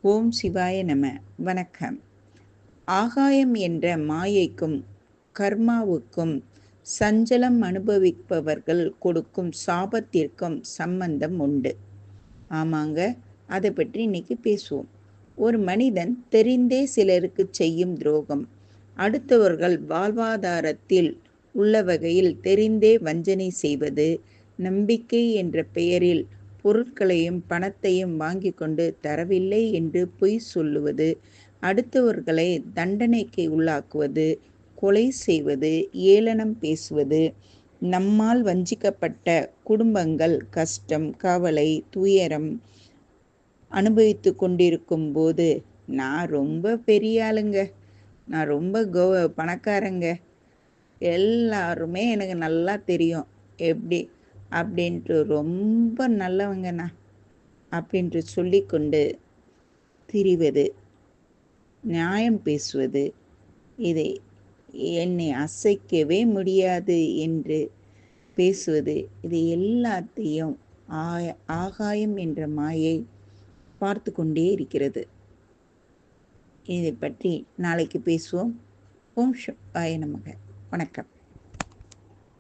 ஓம் சிவாய நம. வணக்கம். ஆகாயம் என்ற மாயைக்கும் கர்மாவுக்கும் சஞ்சலம் அனுபவிப்பவர்கள் கொடுக்கும் சாபத்திற்கும் சம்பந்தம் உண்டு. ஆமாங்க, அதை பற்றி இன்னைக்கு பேசுவோம். ஒரு மனிதன் தெரிந்தே சிலருக்கு செய்யும் துரோகம், அடுத்தவர்கள் வாழ்வாதாரத்தில் உள்ள வகையில் தெரிந்தே வஞ்சனை செய்வது, நம்பிக்கை என்ற பெயரில் பொருட்களையும் பணத்தையும் வாங்கி கொண்டு தரவில்லை என்று பொய் சொல்லுவது, அடுத்தவர்களை தண்டனைக்கு உள்ளாக்குவது, கொலை செய்வது, ஏளனம் பேசுவது, நம்மால் வஞ்சிக்கப்பட்ட குடும்பங்கள் கஷ்டம், கவலை, துயரம் அனுபவித்து கொண்டிருக்கும் போது, நான் ரொம்ப பெரிய ஆளுங்க, நான் ரொம்ப பணக்காரங்க, எல்லாருமே எனக்கு நல்லா தெரியும் எப்படி அப்படின்ட்டு ரொம்ப நல்லவங்கண்ணா அப்படின்ட்டு சொல்லிக்கொண்டு திரிவது, நியாயம் பேசுவது, இதை என்னை அசைக்கவே முடியாது என்று பேசுவது, இது எல்லாத்தையும் ஆகாயம் என்ற மாயை பார்த்து கொண்டே இருக்கிறது. இதை பற்றி நாளைக்கு பேசுவோம். ஓம் சிவாய நமக. வணக்கம்.